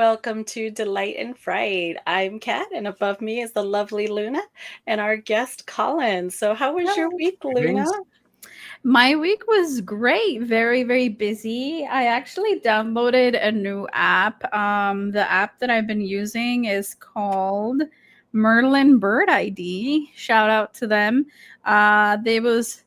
welcome to Delight and Fright. I'm Kat, and above me is the lovely Luna and our guest Colin. So, how was your Hello. week, Luna? Greetings. My week was great. Very, very busy. I actually downloaded a new app. The app that I've been using is called Merlin Bird ID. Shout out to them. They was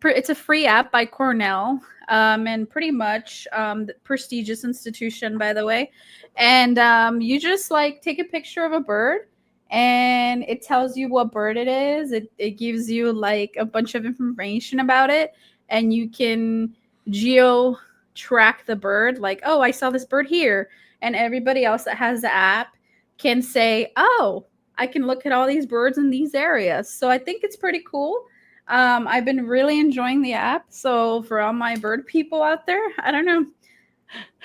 it's a free app by Cornell, and pretty much the prestigious institution, by the way. And you just like take a picture of a bird, and it tells you what bird it is. It gives you like a bunch of information about it, and you can geo track the bird. Like, oh, I saw this bird here, and everybody else that has the app can say, oh, I can look at all these birds in these areas. So I think it's pretty cool. I've been really enjoying the app. So for all my bird people out there, I don't know.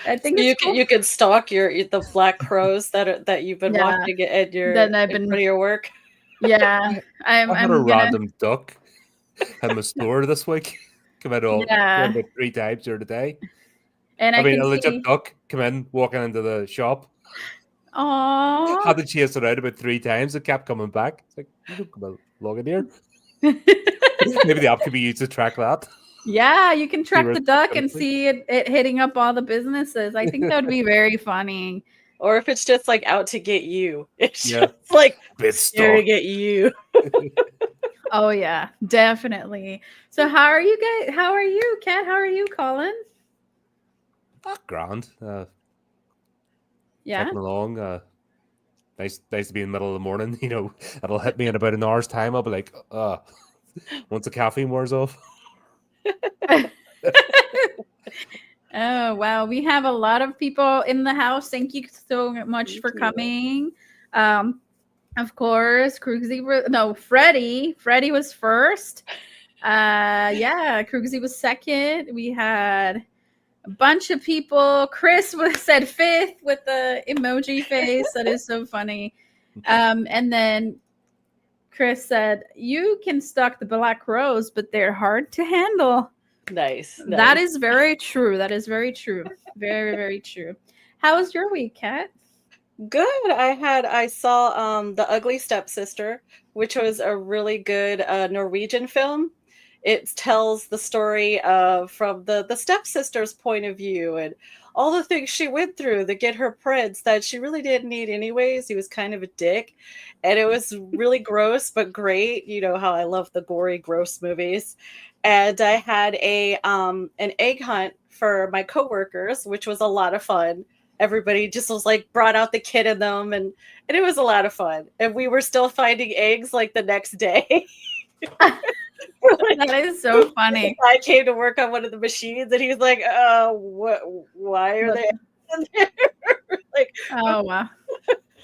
I think So it's cool. you can stalk the black crows that you've been Yeah. watching at Then I've in been, front of your work. yeah. I had a I'm gonna, random duck in my store this week. Come out yeah. about 3 times during the day. And I I mean, can a legit see. duck come in, walking into the shop. Aww. Had to chase it out about 3 times. It kept coming back. It's like, you don't come along in here. Maybe the app could be used to track that. Yeah, you can See track where the it's duck and going. see it hitting up all the businesses. I think that would be very funny. Or if it's just like out to get you, it's Yeah. just like Bit staring stuck. at you. Oh yeah, definitely. So how are you guys? How are you, Kat? How are you, Colin? Grand. Yeah. Ticking along. Nice to be in the middle of the morning. It'll hit me in about an hour's time. I'll be like, once the caffeine wears off. Oh, wow. We have a lot of people in the house. Thank you so much Thank for you. coming. Of course, Freddie. Freddie was first. Yeah, Krugsy was second. We had a bunch of people. Chris said fifth with the emoji face. That is so funny. And then Chris said, "You can stalk the black rose, but they're hard to handle." Nice. That is very true. That is very true. Very, very true. How was your week, Kat? Good. I saw The Ugly Stepsister, which was a really good Norwegian film. It tells the story of from the stepsister's point of view and all the things she went through to get her prince that she really didn't need anyways. He was kind of a dick. And it was really gross but great. You know how I love the gory, gross movies. And I had an egg hunt for my coworkers, which was a lot of fun. Everybody just was like brought out the kid in them, and it was a lot of fun. And we were still finding eggs like the next day. That is so funny. I came to work on one of the machines, and he was like, what? Why are they in there?" Like, Oh wow.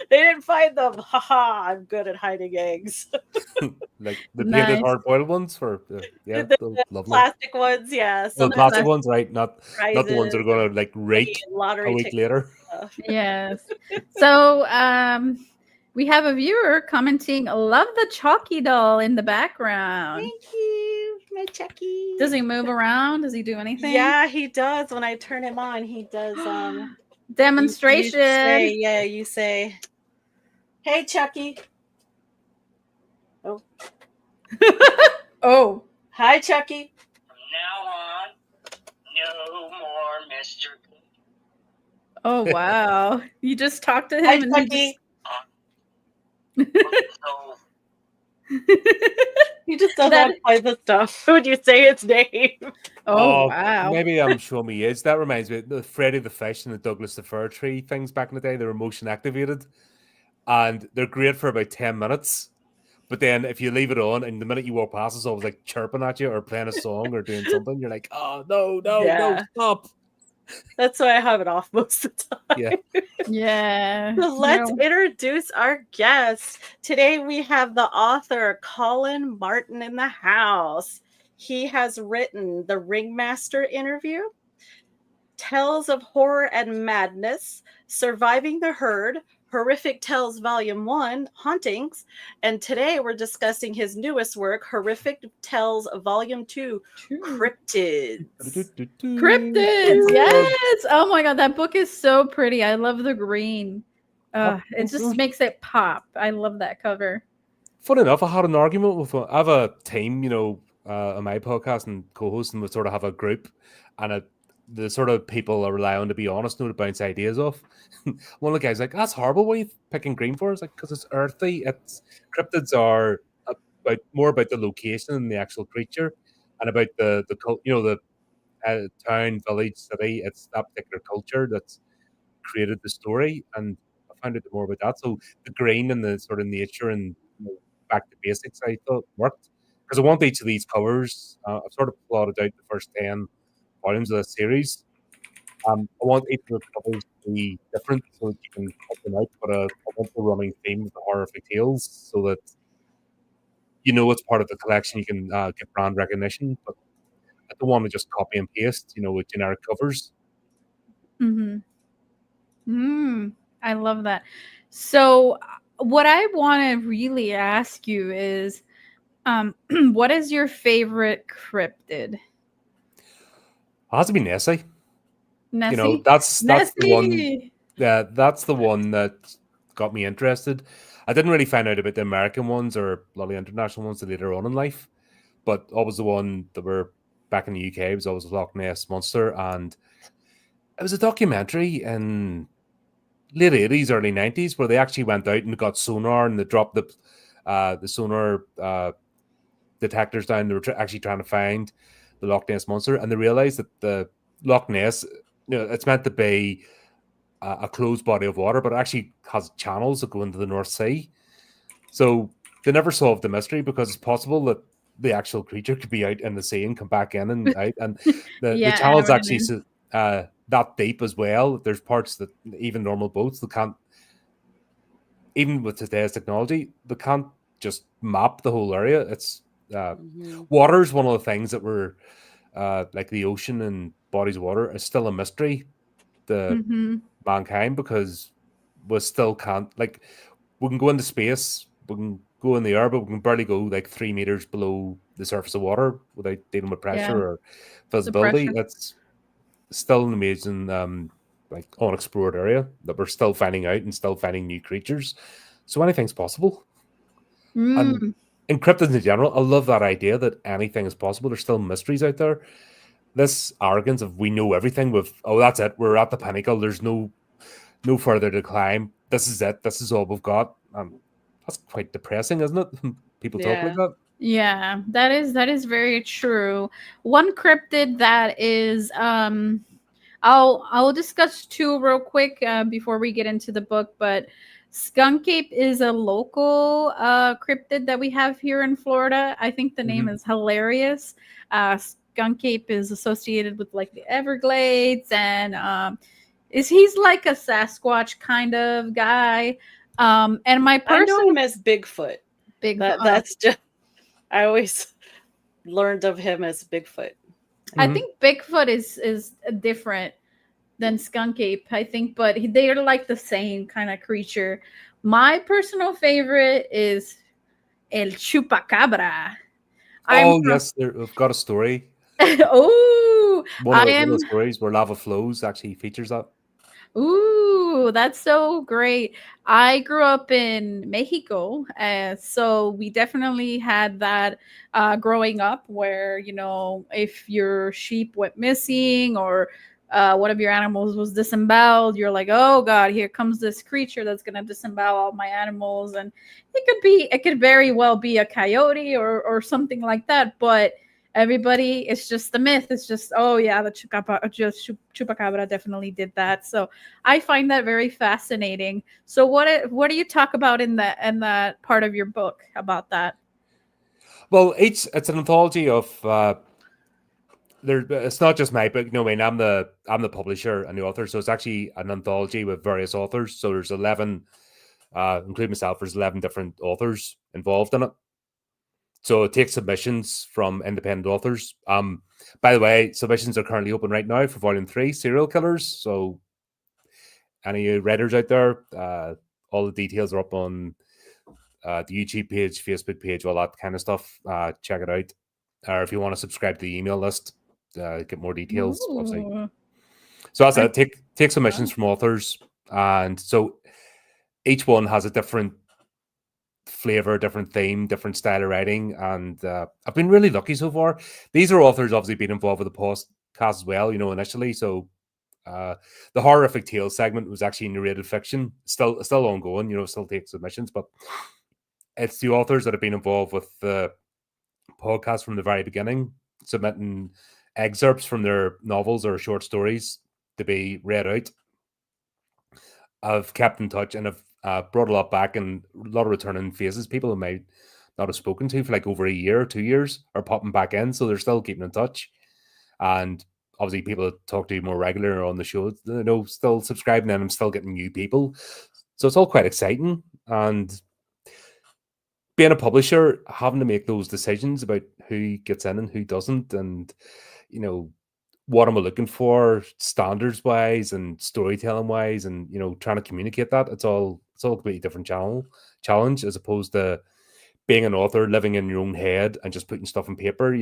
they didn't find them. Haha, I'm good at hiding eggs. Like the painted Nice. hard-boiled ones for yeah, The lovely. plastic ones, yeah. The Some of plastic the ones, right? Not the ones that prizes are or gonna like money rake and a lottery week tickets later. and stuff. Yes. So we have a viewer commenting, love the Chalky doll in the background. Thank you, my Chucky. Does he move around? Does he do anything? Yeah, he does. When I turn him on, he does. Demonstration. You say, "Hey, Chucky." Oh, Oh. hi, Chucky. From now on, no more Mr. Oh wow. You just talked to him Hi, and Chucky. So He just does That- all kinds of stuff when you say its name. Oh wow. Maybe I'm showing me age. That reminds me of the Freddy the Fish and the Douglas the Fir Tree things back in the day. They were motion activated, and they're great for about 10 minutes. But then if you leave it on, and the minute you walk past, it's always like chirping at you or playing a song or doing something. You're like, oh no, Yeah. stop. That's why I have it off most of the time. Yeah. Yeah. So let's No. introduce our guest. Today we have the author Colin Martin in the house. He has written The Ringmaster Interview, Tales of Horror and Madness, Surviving the Herd, Horrific Tales Volume 1, Hauntings, and today we're discussing his newest work, Horrific Tales Volume 2, Cryptids. Cryptids, yes. Oh my god, that book is so pretty. I love the green. It just makes it pop. I love that cover. Funny enough, I had an argument with I have a team, on my podcast and co-host, and we sort of have a group, and the sort of people I rely on to be honest, to bounce ideas off. One of the guys like, "That's horrible. What are you picking green for?" It's like, because it's earthy. It's cryptids are more about the location than the actual creature, and about the the town, village, city. It's that particular culture that's created the story, and I found out more about that. So the green and the sort of nature and back to basics, I thought worked because I want each of these covers. I've sort of plotted out the first 10 volumes of the series. I want each of the covers to be different so that you can pick them out, but I want the running theme of the horrific tales so that it's part of the collection. You can get brand recognition, but I don't want to just copy and paste, with generic covers. I love that. So, what I want to really ask you is, what is your favorite cryptid? It has to be Nessie. Nessie? That's the one. Nessie! Yeah, that's the one that got me interested. I didn't really find out about the American ones or a lot of the international ones later on in life, but always the one that were back in the UK was always Loch Ness Monster, and it was a documentary in late 80s, early 90s where they actually went out and got sonar and they dropped the sonar detectors down. They were actually trying to find the Loch Ness Monster, and they realized that the Loch Ness, it's meant to be a closed body of water, but it actually has channels that go into the North Sea. So they never solved the mystery because it's possible that the actual creature could be out in the sea and come back in and out, and the channel's actually that deep as well. There's parts that even normal boats, they can't, even with today's technology, they can't just map the whole area. It's water is one of the things that we're like the ocean and bodies of water is still a mystery to mankind, because we still can't, like, we can go into space, we can go in the air, but we can barely go like 3 meters below the surface of water without dealing with pressure or visibility. That's still an amazing like unexplored area that we're still finding out and still finding new creatures. So anything's possible. And in cryptids in general, I love that idea that anything is possible. There's still mysteries out there. This arrogance of we know everything with, oh, that's it, we're at the pinnacle, there's no further to climb, this is it, this is all we've got. That's quite depressing, isn't it? People talk like that. Yeah, that is very true. One cryptid that is I'll discuss two real quick before we get into the book, but skunk ape is a local cryptid that we have here in Florida. I think the name is hilarious. Skunk ape is associated with like the Everglades, and he's like a Sasquatch kind of guy. And my person, I know him as Bigfoot. That's just, I always learned of him as Bigfoot. I think Bigfoot is different than skunk ape, I think, but they are like the same kind of creature. My personal favorite is El Chupacabra. Yes, we've got a story. One of the stories where Lava Flows actually features that. Ooh, that's so great. I grew up in Mexico, so we definitely had that growing up where, if your sheep went missing or one of your animals was disemboweled, you're like, oh God, here comes this creature that's going to disembowel all my animals. And it could very well be a coyote or something like that, but everybody, it's just the myth. It's just, oh yeah, the chupacabra definitely did that. So I find that very fascinating. So what do you talk about in that part of your book about that? Well, it's an anthology of it's not just my book. I'm the publisher and the author, so it's actually an anthology with various authors. So there's 11, including myself. There's 11 different authors involved in it. So it takes submissions from independent authors. By the way, submissions are currently open right now for Volume 3, Serial Killers. So any readers out there, all the details are up on the YouTube page, Facebook page, all that kind of stuff. Check it out. Or if you want to subscribe to the email list, get more details, obviously. Ooh. So that's it. Take submissions from authors, and so each one has a different flavor, different theme, different style of writing, and I've been really lucky so far. These are authors obviously been involved with the podcast as well, initially. So the horrific tales segment was actually narrated fiction, still ongoing, still take submissions, but it's the authors that have been involved with the podcast from the very beginning, submitting excerpts from their novels or short stories to be read out. I've kept in touch and have brought a lot back, and a lot of returning faces, people who might not have spoken to for like over a year or 2 years, are popping back in, so they're still keeping in touch. And obviously people that talk to you more regular on the show, still subscribing, and I'm still getting new people. So it's all quite exciting. And being a publisher, having to make those decisions about who gets in and who doesn't, and what am I looking for standards wise and storytelling wise, and trying to communicate that, it's all a completely different challenge, as opposed to being an author, living in your own head and just putting stuff on paper.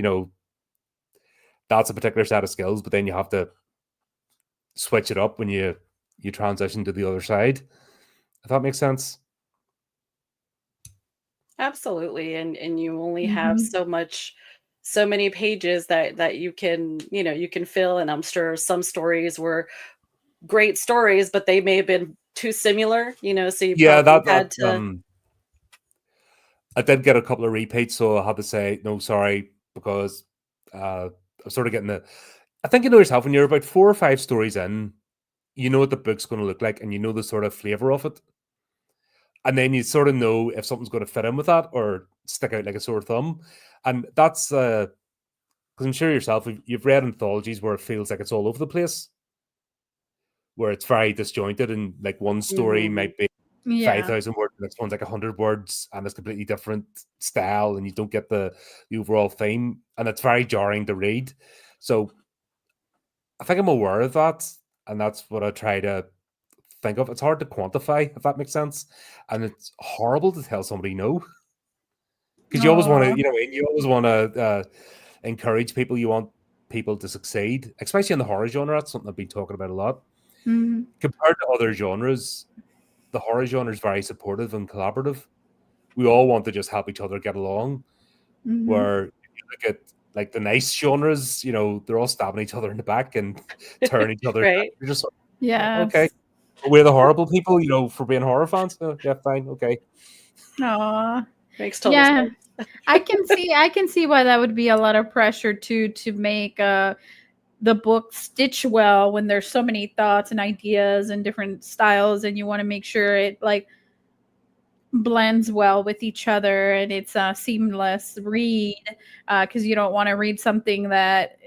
That's a particular set of skills, but then you have to switch it up when you transition to the other side, if that makes sense. Absolutely. And you only have so many pages that you can, you can fill. And I'm sure some stories were great stories, but they may have been too similar, so you probably had to. I did get a couple of repeats, so I had to say no, sorry, because I'm sort of getting I think yourself, when you're about 4 or 5 stories in, you know what the book's going to look like, and you know the sort of flavor of it. And then you sort of know if something's going to fit in with that or stick out like a sore thumb. And that's because I'm sure yourself, you've read anthologies where it feels like it's all over the place, where it's very disjointed, and like one story might be 5,000 words, the next one's like 100 words, and it's completely different style, and you don't get the overall theme, and it's very jarring to read. So I think I'm aware of that, and that's what I try to think of. It's hard to quantify, if that makes sense, and it's horrible to tell somebody no, because you always want to, you always want to encourage people. You want people to succeed, especially in the horror genre. That's something I've been talking about a lot. Compared to other genres, the horror genre is very supportive and collaborative. We all want to just help each other get along. Where if you look at like the nice genres, they're all stabbing each other in the back and turning each other. Right. You're just like, okay. We're the horrible people, for being horror fans. Yeah, fine, okay. Aww. Makes total sense. I can see why that would be a lot of pressure to make the book stitch well when there's so many thoughts and ideas and different styles, and you want to make sure it like blends well with each other and it's a seamless read, because you don't want to read something that,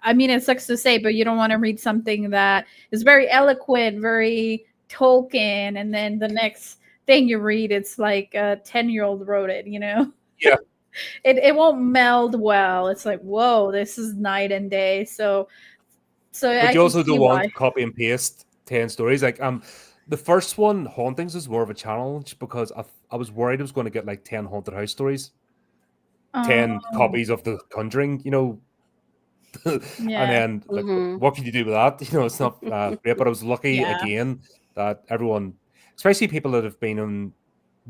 I mean, it sucks to say, but you don't want to read something that is very eloquent, very Tolkien, and then the next thing you read, it's like a 10-year-old wrote it, Yeah. It won't meld well. It's like, whoa, this is night and day. So But you also don't want to copy and paste 10 stories. Like the first one, Hauntings, was more of a challenge because I was worried I was going to get like 10 haunted house stories. 10 copies of The Conjuring, and then like, what can you do with that? It's not great. But I was lucky again that everyone, especially people that have been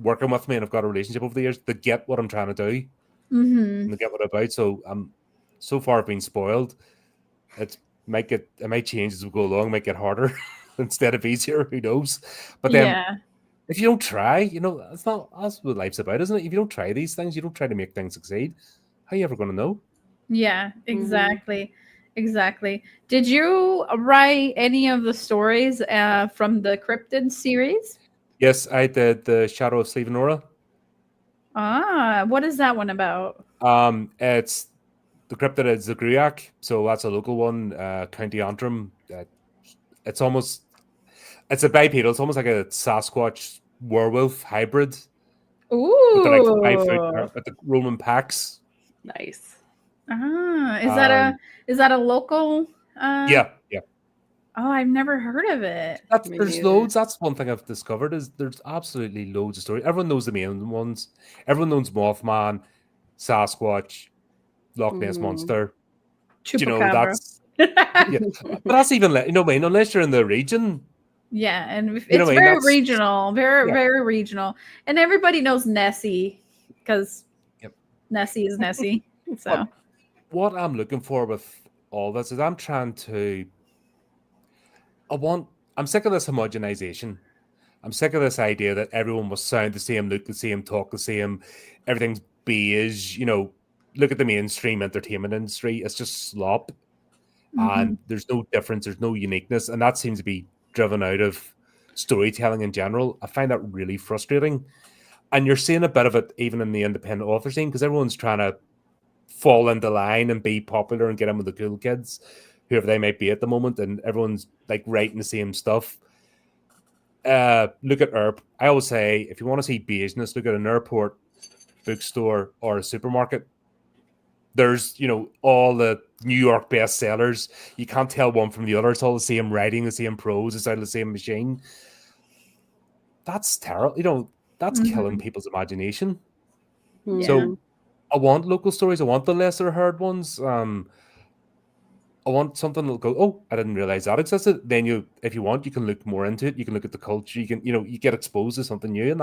working with me and have got a relationship over the years, they get what I'm trying to do, and they get what I'm about. So so far I've been spoiled. It might change as we go along. It might get harder instead of easier. Who knows? But then if you don't try, that's what life's about, isn't it? If you don't try these things, you don't try to make things succeed, how are you ever going to know? Yeah, exactly. Exactly. Did you write any of the stories from the Cryptid series? Yes, I did the Shadow of Sleeve and Nora. What is that one about? It's the cryptid is the Gruyak, so that's a local one, County Antrim. It's a bipedal. It's almost like a Sasquatch werewolf hybrid. Ooh, with the 5 foot with the Roman packs. Nice. Is that a local? Yeah. Oh, I've never heard of it. Me There's neither. loads. That's one thing I've discovered is there's absolutely loads of stories. Everyone knows the main ones. Everyone knows Mothman, Sasquatch, Loch Ness Mhm. Monster. Do you know Chupacabra. that's yeah? But that's even you know what I mean. Unless you're in the region, Yeah, and you know it's what I mean. very That's regional, very yeah. very regional, and everybody knows Nessie because Yep. Nessie is Nessie. So But what I'm looking for with all this is I'm trying to. I'm sick of this homogenization. I'm sick of this idea that everyone must sound the same, look the same, talk the same, everything's beige. You know, look at the mainstream entertainment industry; it's just slop, and there's no difference, there's no uniqueness, and that seems to be driven out of storytelling in general. I find that really frustrating, and you're seeing a bit of it even in the independent author scene because everyone's trying to fall into line and be popular and get in with the cool kids, whoever they might be at the moment, and everyone's like writing the same stuff. Look at Earp. I always say if you want to see business, look at an airport, bookstore, or a supermarket. There's all the New York bestsellers. You can't tell one from the other. It's all the same writing, the same prose. It's out of the same machine. That's terrible. That's killing people's imagination. yeah, So I want local stories. I want the lesser heard ones. I want something that'll go, oh, I didn't realize that existed. Then if you want, you can look more into it. You can look at the culture. You can, you get exposed to something new, and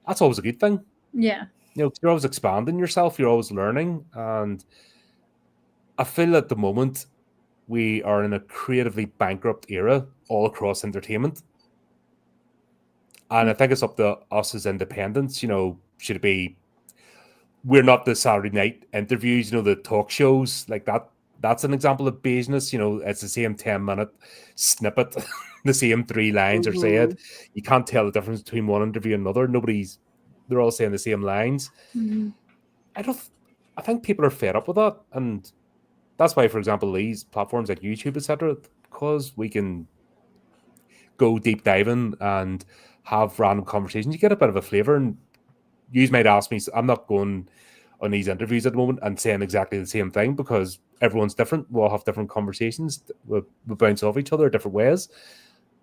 that's always a good thing. yeah. You're always expanding yourself. You're always learning, and I feel at the moment we are in a creatively bankrupt era all across entertainment, and I think it's up to us as independents. Should it be? We're not the Saturday night interviews. The talk shows like that. That's an example of business. It's the same 10-minute snippet, the same 3 lines are said. Mhm. You can't tell the difference between one interview and another. They're all saying the same lines. I think people are fed up with that. And that's why, for example, these platforms like YouTube, etc., because we can go deep diving and have random conversations, you get a bit of a flavor. And you might ask me, I'm not going on these interviews at the moment and saying exactly the same thing because everyone's different. We'll have different conversations. We'll bounce off each other different ways.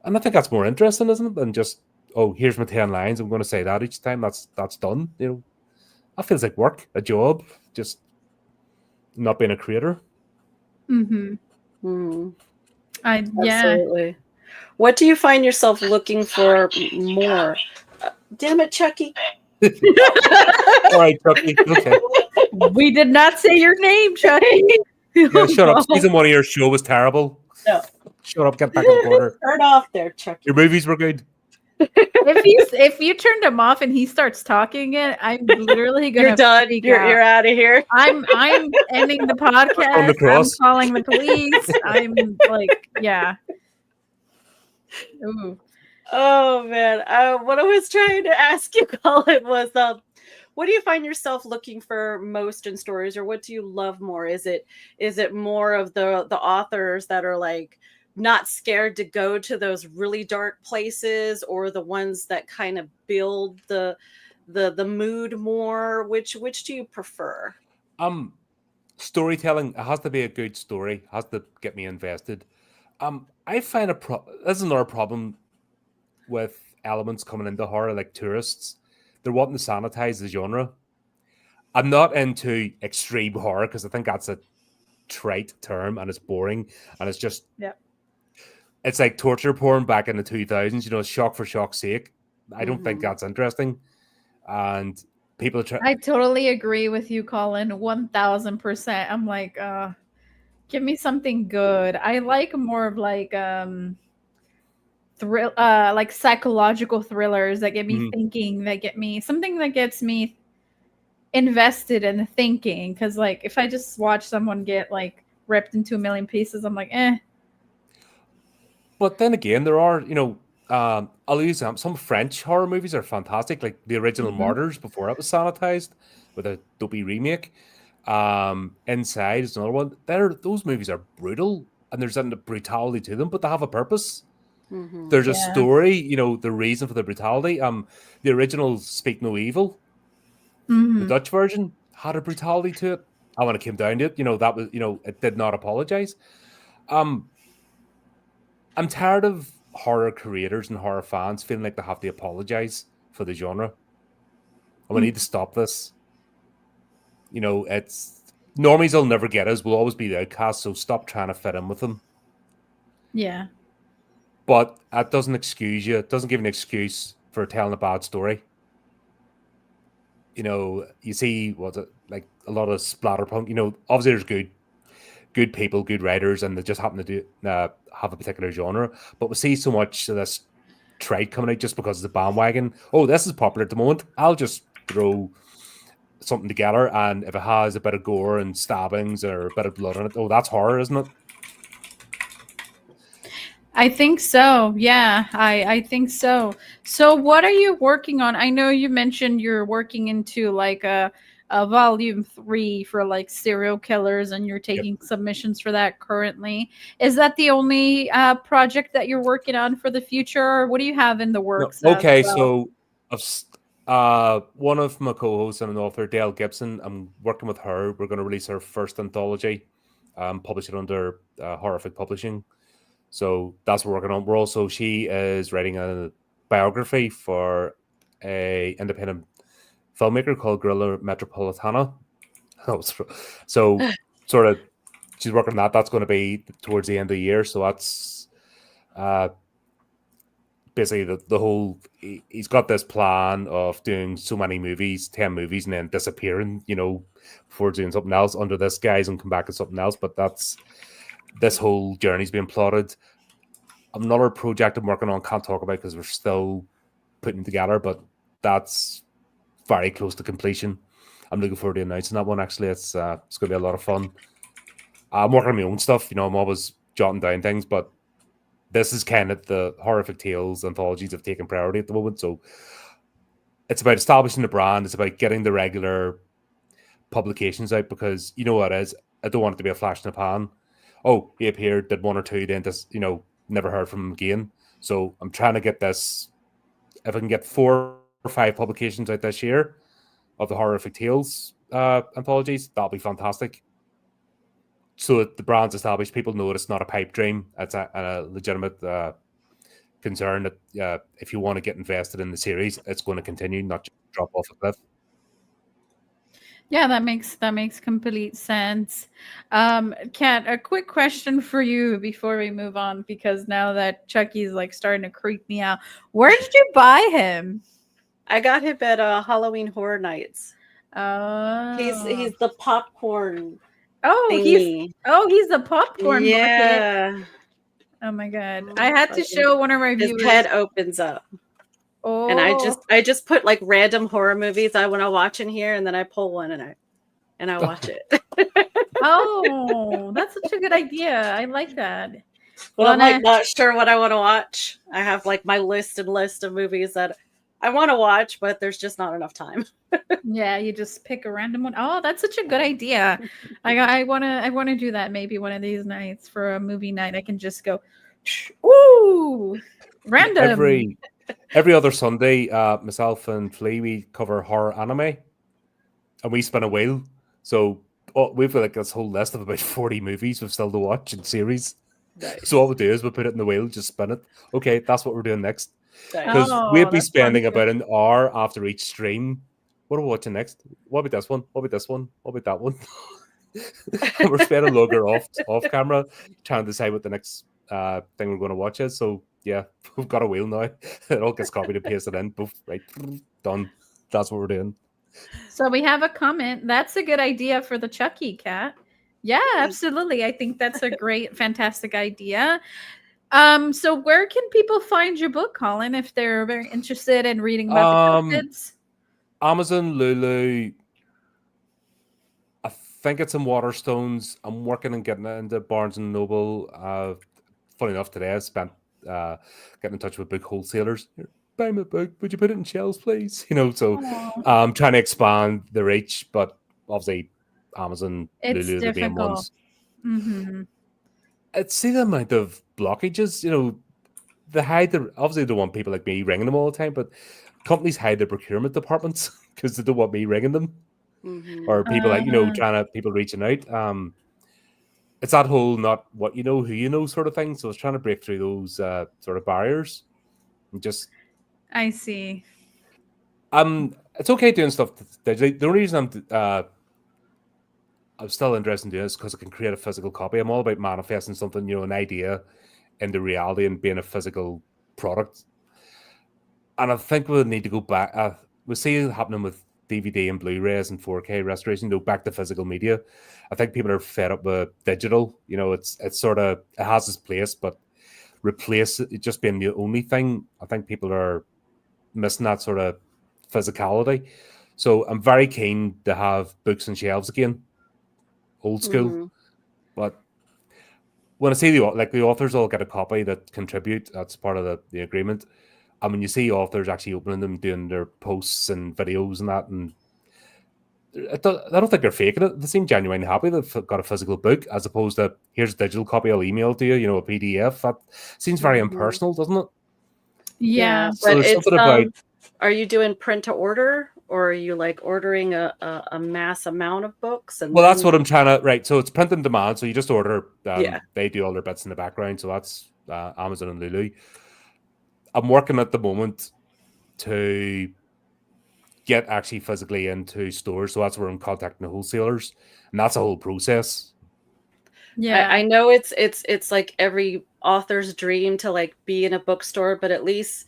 And I think that's more interesting, isn't it? Than just, oh, here's my 10 lines. I'm going to say that each time. That's done. That feels like work, a job, just not being a creator. Mhm. Yeah. Absolutely. What do you find yourself looking for more? Damn it, Chucky. All right, Chucky. Okay. We did not say your name, Chucky. Yeah, shut up. Season 1 of your show was terrible. No. Shut up. Get back in the corner. Turn off there, Chucky. Your movies were good. If you turned him off and he starts talking again, I'm literally gonna You're done. freak You're out. out of here. I'm ending the On podcast. the cross. I'm calling the police. I'm like, yeah. Ooh. Oh man. What I was trying to ask you, Colin, was what do you find yourself looking for most in stories, or what do you love more? Is it more of the authors that are like not scared to go to those really dark places, or the ones that kind of build the mood more? Which do you prefer? Storytelling, it has to be a good story. It has to get me invested. I find this is another problem with elements coming into horror, like tourists. They're wanting to sanitize the genre. I'm not into extreme horror because I think that's a trite term and it's boring and it's just it's like torture porn back in the 2000s. Shock for shock's sake. I don't think that's interesting, and people try. I totally agree with you, Colin. 1000%. I'm like, give me something good. I like more of like like psychological thrillers that get me thinking, that get me something that gets me invested in thinking. Because like if I just watch someone get like ripped into a million pieces, I'm like, eh. But then again, there are, I'll use some French horror movies are fantastic, like the original Martyrs before it was sanitized with a dopey remake. Inside is another one. Those movies are brutal and there's a brutality to them, but they have a purpose. There's a story, the reason for the brutality. The original Speak No Evil, the Dutch version, had a brutality to it. And when it came down to it, that was, it did not apologize. I'm tired of horror creators and horror fans feeling like they have to apologize for the genre. And we need to stop this. It's normies will never get us. We'll always be the outcasts, so stop trying to fit in with them. Yeah. But that doesn't excuse you. It doesn't give an excuse for telling a bad story. You see what's it like a lot of splatterpunk. Obviously there's good people, good writers, and they just happen to have a particular genre. But we see so much of this trade coming out just because of the bandwagon. Oh, this is popular at the moment. I'll just throw something together, and if it has a bit of gore and stabbings or a bit of blood in it, oh, that's horror, isn't it? I think so. Yeah, I think so. So what are you working on? I know you mentioned you're working into like a volume 3 for like serial killers, and you're taking submissions for that currently. Is that the only project that you're working on for the future, or what do you have in the works? No. Okay, as well? so one of my co-hosts and an author, Dale Gibson, I'm working with her. We're going to release her first anthology, publish it under Horrific Publishing. So that's what we're working on. She is writing a biography for a independent filmmaker called Guerrilla Metropolitana. So sort of she's working on that. That's going to be towards the end of the year. So that's basically the whole. He's got this plan of doing so many movies, 10 movies, and then disappearing, before doing something else under this guise and come back to something else. But this whole journey's being plotted. Another project I'm working on, can't talk about because we're still putting together, but that's very close to completion. I'm looking forward to announcing that one. Actually, it's going to be a lot of fun. I'm working on my own stuff. I'm always jotting down things, but this is kind of the Horrific Tales anthologies have taken priority at the moment. So it's about establishing the brand. It's about getting the regular publications out, because you know what it is. I don't want it to be a flash in the pan. Oh, he appeared, did one or two, then just never heard from him again. So I'm trying to get this. If I can get 4 or 5 publications out this year of the Horrific Tales anthologies, that'll be fantastic. So that the brand's established, people know it's not a pipe dream. It's a legitimate concern that if you want to get invested in the series, it's going to continue, not just drop off a cliff. Yeah, that makes complete sense. Kat, a quick question for you before we move on, because now that Chucky's like starting to creep me out, where did you buy him? I got him at Halloween Horror Nights. Oh, He's the popcorn. he's the popcorn bucket. Yeah. Oh my god! I had to show one of my viewers. His head opens up. Oh, and I just put like random horror movies I want to watch in here, and then I pull one and I watch it. Oh, that's such a good idea. I like that. Well, I'm like not sure what I want to watch. I have like my list of movies that I want to watch, but there's just not enough time. Yeah, you just pick a random one. Oh, that's such a good idea. I wanna do that maybe one of these nights for a movie night. I can just go, ooh, random. Every other Sunday, myself and Flea, we cover horror anime, and we spin a wheel. So we've got like this whole list of about 40 movies we've still to watch in series. Nice. So all we do is we put it in the wheel, just spin it. Okay, that's what we're doing next. Because we'd be spending about an hour after each stream. What are we watching next? What about this one? What about this one? What about that one? We're spending longer off camera trying to decide what the next thing we're going to watch is. So yeah, we've got a wheel now. It all gets copied and pasted in. Boom, right, done. That's what we're doing. So we have a comment. That's a good idea for the Chucky Cat. Yeah, absolutely. I think that's a great, fantastic idea. So where can people find your book, Colin, if they're very interested in reading about the cryptids? Amazon, Lulu. I think it's in Waterstones. I'm working on getting it into Barnes and Noble. Funny enough, today I spent getting in touch with big wholesalers. Buy my book. Would you put it in shelves, please? So I'm trying to expand the reach, but obviously Amazon, it's Lulu are the main ones. Mm-hmm. I'd see the amount of blockages. They hide obviously they don't want people like me ringing them all the time, but companies hide their procurement departments because they don't want me ringing them, or people people reaching out. it's that whole not what you know, who you know sort of thing. So I was trying to break through those sort of barriers and just I see. it's okay doing stuff digitally. The only reason I'm still interested in doing this because I can create a physical copy. I'm all about manifesting something, you know, an idea into reality and being a physical product. And I think we'll need to go back. We see it happening with DVD and Blu-rays and 4K restoration, go back to physical media. I think people are fed up with digital. You know, it's sort of, it has its place, but replace it just being the only thing. I think people are missing that sort of physicality. So I'm very keen to have books and shelves again, old school. Mhm. But when I see the authors all get a copy that contribute, that's part of the agreement. And when you see authors actually opening them, doing their posts and videos and that, and I don't think they're faking it. They seem genuinely happy they've got a physical book as opposed to here's a digital copy, I'll email to you, you know, a PDF. That seems very Mhm. impersonal, doesn't it? Yeah. So but there's it's something about are you doing print to order, or are you like ordering a mass amount of books and well, that's then what I'm trying to right. So it's print on demand. So you just order. yeah. They do all their bits in the background. So that's Amazon and Lulu. I'm working at the moment to get actually physically into stores. So that's where I'm contacting the wholesalers, and that's a whole process. Yeah. I know it's like every author's dream to like be in a bookstore, but at least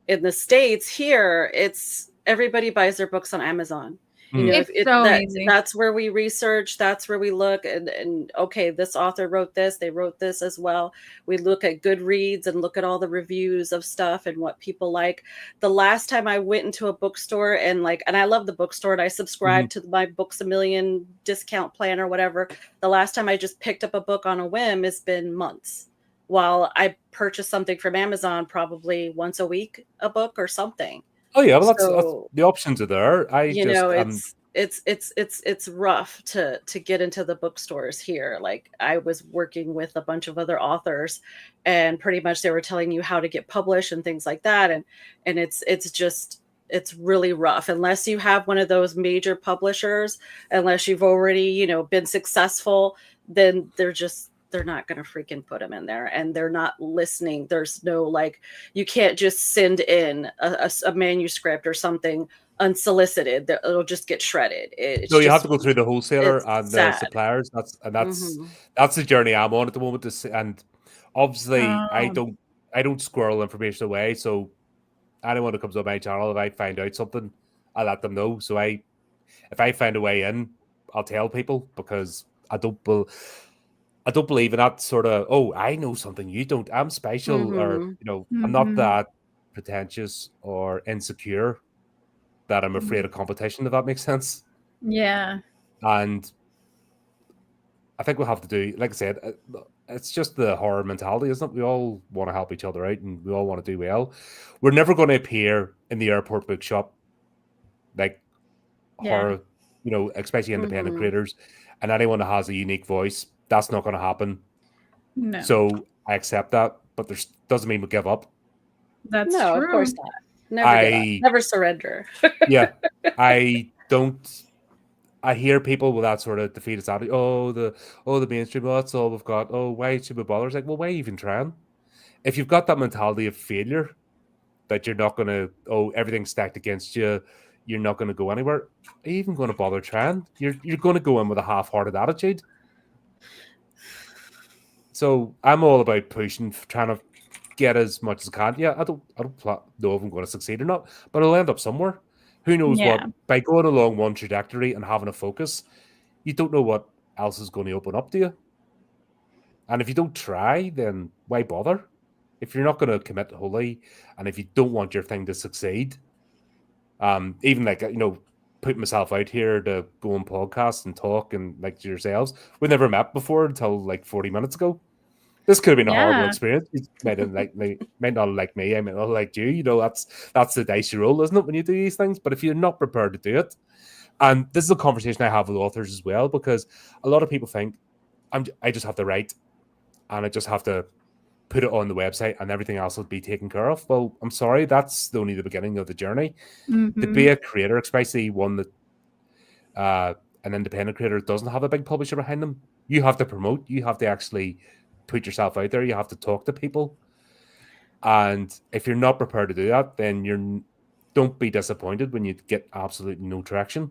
in the States here, it's everybody buys their books on Amazon. You know, Mm. if It's it so easy. that's where we research, that's where we look and okay, this author wrote this, they wrote this as well. We look at Goodreads and look at all the reviews of stuff and what people like. The last time I went into a bookstore and I love the bookstore and I Mhm. subscribe to my Books a Million discount plan or whatever. The last time I just picked up a book on a whim has been months. While I purchase something from Amazon probably once a week, a book or something. Oh yeah, well that's So, the options are there. I you know, just it's rough to get into the bookstores here. Like I was working with a bunch of other authors and pretty much they were telling you how to get published and things like that. And it's just it's really rough unless you have one of those major publishers, unless you've already, you know, been successful, then they're not going to freaking put them in there and they're not listening. There's no like, you can't just send in a manuscript or something unsolicited. It'll just get shredded. no, It's you have just, to go through the wholesaler it's and the sad. suppliers. Hmm. That's the journey I'm on at the moment. And obviously, Um, I don't squirrel information away. So anyone who comes on my channel, if I find out something, I let them know. So if I find a way in, I'll tell people because I don't believe in that sort of, oh, I know something you don't. I'm special, or Hmm. you know, I'm not mhm. that pretentious or insecure that I'm afraid of competition. If that makes sense. Yeah. And I think we'll have to do, like I said, it's just the horror mentality, isn't it? We all want to help each other out and we all want to do well. We're never going to appear in the airport bookshop like Yeah. horror, you know, especially independent Hmm. creators and anyone that has a unique voice. That's not going to happen. No. So I accept that, but there's doesn't mean we give up. That's No, of course true. not. Never give up. I, Never surrender. yeah, I don't. I hear people with that sort of defeatist attitude. Oh, the mainstream. Oh, that's all we've got. Oh, why should we bother? It's like, well, why even trying? If you've got that mentality of failure, that you're not going to, oh, everything's stacked against you, you're not going to go anywhere. Are you even going to bother trying? You're going to go in with a half-hearted attitude. So I'm all about pushing, trying to get as much as I can. Yeah, I don't know if I'm going to succeed or not, but I'll end up somewhere. Who knows what? Yeah. By going along one trajectory and having a focus, you don't know what else is going to open up to you. And if you don't try, then why bother? If you're not going to commit wholly, and if you don't want your thing to succeed, even like you know, put myself out here to go on podcasts and talk and like to yourselves. We never met before until like 40 minutes ago. This could have been a horrible Yeah. experience. You might not like me. I might not like you. You know, that's the dice you roll, isn't it, when you do these things? But if you're not prepared to do it, and this is a conversation I have with authors as well, because a lot of people think I just have to write and I just have to put it on the website and everything else will be taken care of. Well, I'm sorry, that's only the beginning of the journey. To be Mhm. a creator, especially one that an independent creator doesn't have a big publisher behind them, you have to promote. You have to actually put yourself out there. You have to talk to people. And if you're not prepared to do that, then don't be disappointed when you get absolutely no traction.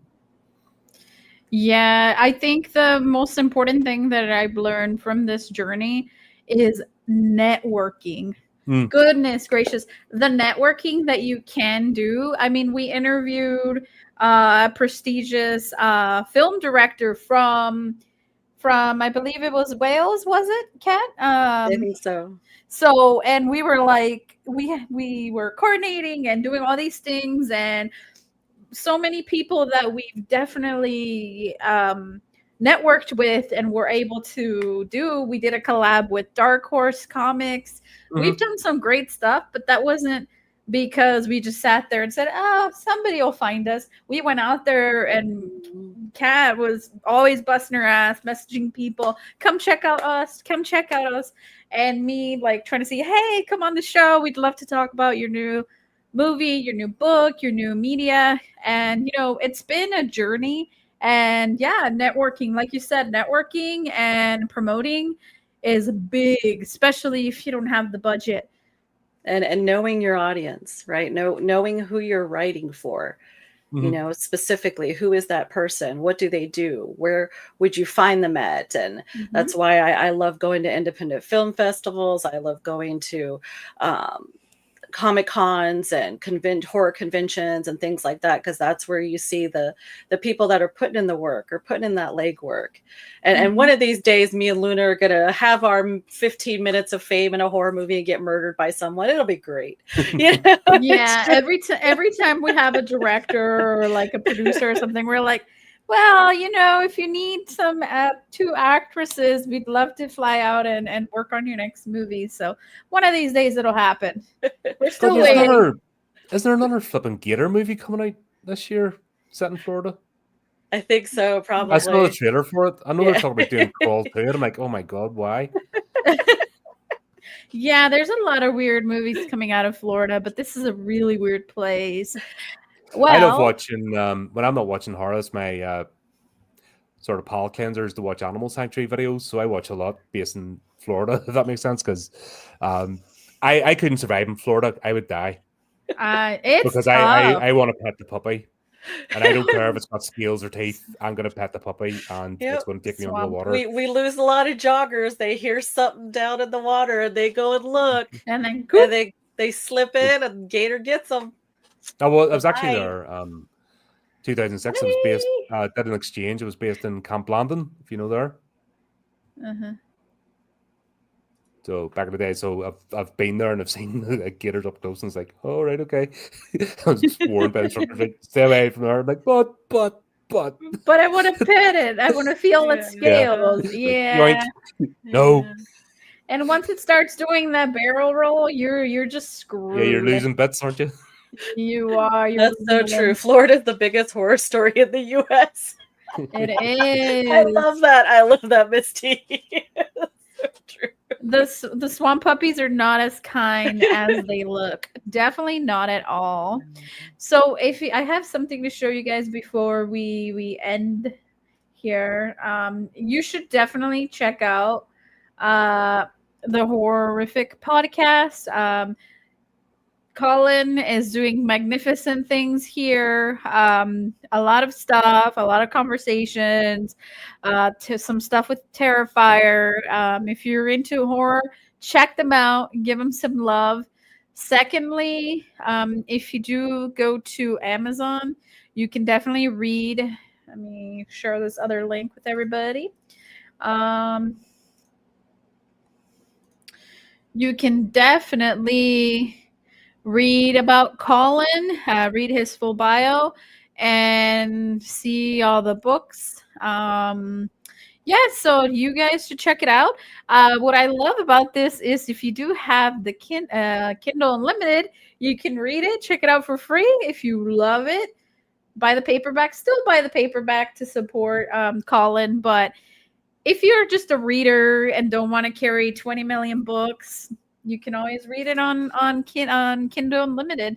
Yeah, I think the most important thing that I've learned from this journey is networking. Goodness gracious, the networking that you can do. I mean, we interviewed a prestigious film director from I believe it was Wales, was it, Kat? I think so. So, and we were like, we were coordinating and doing all these things, and so many people that we've definitely networked with and were able to do. We did a collab with Dark Horse Comics. We've done some great stuff, but that wasn't because we just sat there and said, oh, somebody will find us. We went out there, and Kat was always busting her ass, messaging people, come check out us, come check out us. And me like trying to say, hey, come on the show. We'd love to talk about your new movie, your new book, your new media. And, you know, it's been a journey. And yeah, networking, like you said, networking and promoting is big, especially if you don't have the budget. And knowing your audience, right? Knowing who you're writing for. You know, specifically, who is that person? What do they do? Where would you find them at? And that's why I love going to independent film festivals. I love going to Comic Cons and horror conventions and things like that, because that's where you see the people that are putting in the work or putting in that legwork. And one of these days, me and Luna are gonna have our 15 minutes of fame in a horror movie and get murdered by someone. It'll be great. You know? Yeah, every time we have a director or like a producer or something, we're like, well, you know, if you need some 2 actresses, we'd love to fly out and work on your next movie. So one of these days it'll happen. We're still waiting. Is there another flipping Gator movie coming out this year set in Florida? I think so, probably. I saw the trailer for it. I know they're talking about doing Crawl 2. I'm like, oh my God, why? Yeah, there's a lot of weird movies coming out of Florida, but this is a really weird place. Well, I love watching, when I'm not watching horror, it's my sort of palate cleansers to watch Animal Sanctuary videos. So I watch a lot based in Florida, if that makes sense, because I couldn't survive in Florida. I would die. It's because tough. I want to pet the puppy. And I don't care if it's got scales or teeth. I'm going to pet the puppy, and it's going to take me under the water. We lose a lot of joggers. They hear something down in the water, and they go and look. And then and they slip in, and Gator gets them. Oh, well, it was actually there. 2006. It was based. Did an exchange. It was based in Camp Landon, if you know there. So back in the day, so I've been there and I've seen the gators up close, and it's like, oh right, okay. I was just warned by instructors, like, stay away from there. I'm like, but I want to pet it. I want to feel its scales. Yeah. No. And once it starts doing that barrel roll, you're just screwed. Yeah, you're losing bits, aren't you? You are. That's so true. Florida's the biggest horror story in the U.S. It is. I love that. I love that, Misty. So true. The swamp puppies are not as kind as they look. Definitely not at all. So I have something to show you guys before we end here. You should definitely check out the Horrorific podcast. Colin is doing magnificent things here. A lot of stuff, a lot of conversations, to some stuff with Terrifier. If you're into horror, check them out, give them some love. Secondly, if you do go to Amazon, you can definitely read. Let me share this other link with everybody. You can definitely read about Colin, read his full bio, and see all the books. So you guys should check it out. What I love about this is if you do have the Kindle Unlimited, you can read it, check it out for free. If you love it, buy the paperback. Still buy the paperback to support Colin. But if you're just a reader and don't want to carry 20 million books, you can always read it on Kindle Unlimited.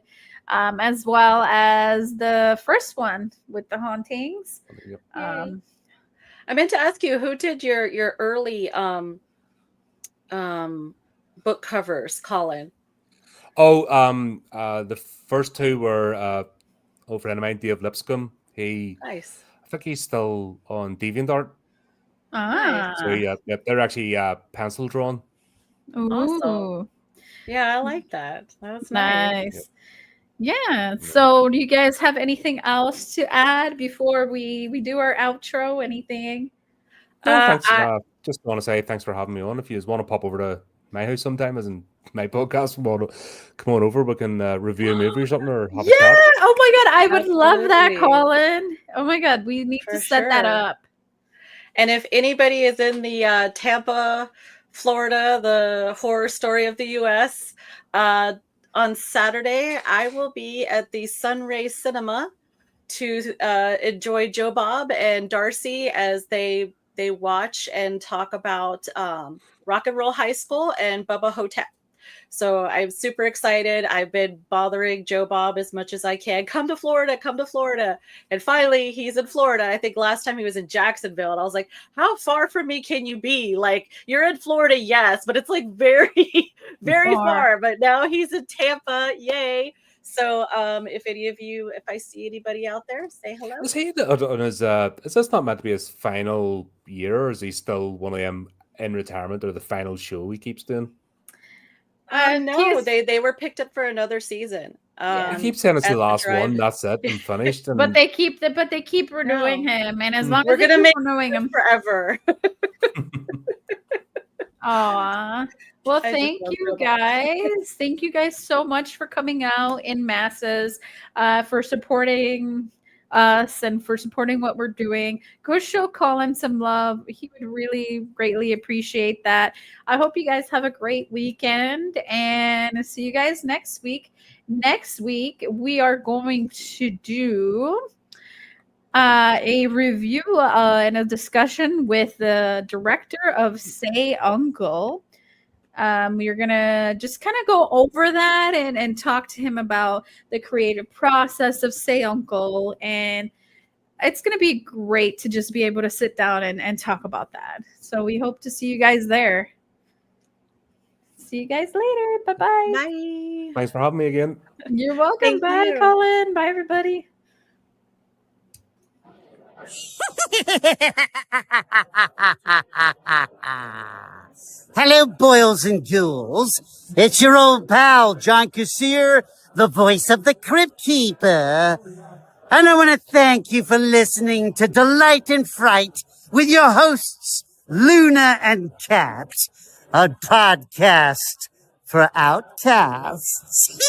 as well as the first one with the hauntings. Yep. I meant to ask you, who did your early book covers, Colin? Oh, the first two were old friend of mine, Dave Lipscomb. I Nice. think he's still on DeviantArt. Ah, So yeah, they're actually pencil drawn. Awesome. ooh, Yeah, I like that. That was nice. nice. Yeah. So, do you guys have anything else to add before we do our outro? Anything? No, thanks. I, Just want to say thanks for having me on. If you just want to pop over to my house sometime, as in my podcast, come on over. We can review a movie or something, or have Yeah. a chat. Oh my God, I would love that, Absolutely. Colin. Oh my God, we need to For set that sure. up. And if anybody is in the Tampa, Florida, the horror story of the U.S., on Saturday, I will be at the Sunray Cinema to enjoy Joe Bob and Darcy as they watch and talk about Rock and Roll High School and Bubba Hotep. So I'm super excited. I've been bothering Joe Bob as much as I can. Come to Florida, come to Florida. And finally, he's in Florida. I think last time he was in Jacksonville. And I was like, how far from me can you be? Like, you're in Florida, yes, but it's like very, very far. But now he's in Tampa. Yay. So if any of you, if I see anybody out there, say hello. Is he on his? Is this not meant to be his final year, or is he still one of them in retirement, or the final show he keeps doing? No, they were picked up for another season. I keep saying it's the at last one. drive-in. That's it. I'm finished. And But they keep renewing him, and as long We're as they gonna keep make renewing him forever. Aw. Well, I just thank love you Joe Bob. guys. Thank you guys so much for coming out in masses, for supporting us and for supporting what we're doing. Go show Colin some love. He would really greatly appreciate that. I hope you guys have a great weekend and see you guys next week. Next week, we are going to do a review and a discussion with the director of Say Uncle. We're gonna just kind of go over that and talk to him about the creative process of Say Uncle, and it's gonna be great to just be able to sit down and talk about that. So we hope to see you guys there. See you guys later. Bye-bye. Bye. thanks for having me again. You're welcome. Thank Bye, you. Colin. Bye, everybody. Hello, boils and ghouls. It's your old pal, John Kassir, the voice of the Crypt Keeper. And I want to thank you for listening to Delight and Fright with your hosts, Luna and Cat, a podcast for outcasts.